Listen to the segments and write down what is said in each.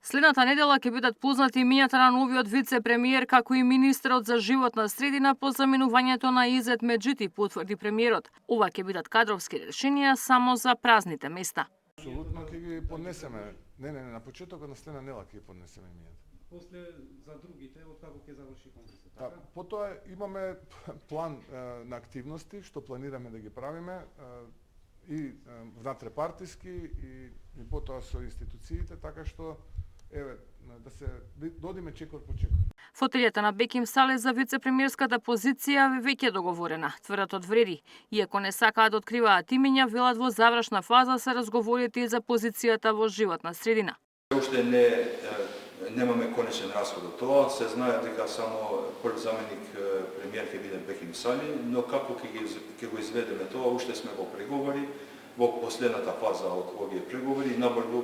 Следната недела ќе бидат познати имињата на новиот вице-премиер како и министерот за животна средина по заменувањето на Изет Меджити, потврди премиерот. Ова ќе бидат кадровски решенија само за празните места. Апсолутно ќе ги поднесеме. Не, на почетокот на следна недела ќе ги поднесеме имињата. После за другите, откако ќе заврши конгресот, така? Потоа имаме план на активности што планираме да ги правиме и внатре-партиски и потоа со институциите, така што да се додиме чекор по чекор. Фотелјата на Беким Сале за вице-премиерската позиција веќе договорена, тврдат од Вреди. Иако не сакаат да откриваат имиња, велат во завршна фаза се разговорите и за позицијата во животна средина. Уште немаме конечен расход од тоа, се знае дека само прв заменик премиер ќе биде Беким Сали, но како ќе го изведеме тоа, уште сме во преговори, во последната фаза од овие преговори, набрзо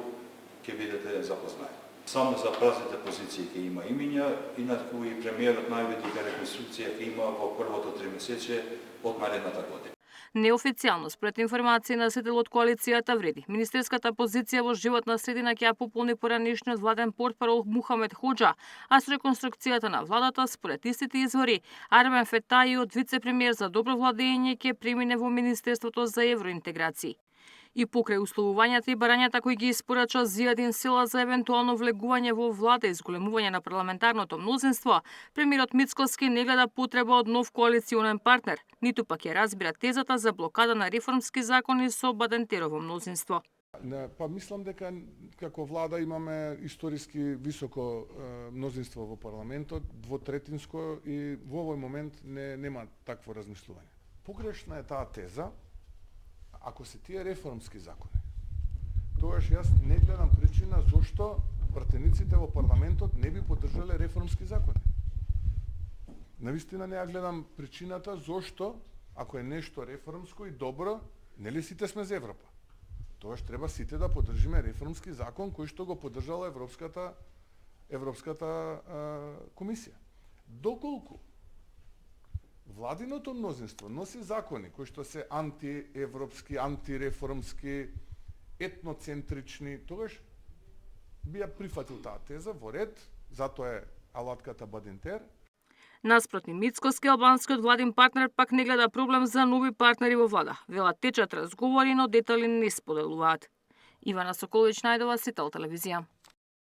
ќе бидете запознаени. Само за празните позиции ќе има имиња, инаку и премиерот најави дека реконструкција ќе има во првото тримесечие од наредната година. Неофицијално, според информации на носител од коалицијата Вреди, министерската позиција во животна средина ќе ја пополни поранешниот владен портпарол Мухамед Хоџа, а со реконструкцијата на владата, според истите извори, Армен Фетаји од вице-премиер за добро владење ќе премине во Министерството за евроинтеграции. И покрај условувањата и барањата кои ги испорача Зијадин Села за евентуално влегување во влада и зголемување на парламентарното мнозинство, премиерот Мицкоски не гледа потреба од нов коалиционен партнер, ниту пак ја разбира тезата за блокада на реформски закони со Бадентерово мнозинство. Мислам дека како влада имаме историски високо мнозинство во парламентот, двотретинско, и во овој момент нема такво размислување. Погрешна е таа теза. Ако се тие реформски закони, тогаш јас не гледам причина зошто пратениците во парламентот не би поддржале реформски закони. Навистина не ја гледам причината зошто, ако е нешто реформско и добро, нели сите сме за Европа. Тогаш треба сите да поддржиме реформски закон кој што го поддржала Европската комисија. Доколку владиното мнозинство носи закони кои што се антиевропски, антиреформски, етноцентрични, тогаш би ја прифатил таа теза во ред, затоа е алатката Бадентер. Наспротни Мицкоски, албанскиот владин партнер пак не гледа проблем за нови партнери во влада. Велат течат разговори, но детали не споделуваат. Ивана Соколовиќ, Најдова, Сител телевизија.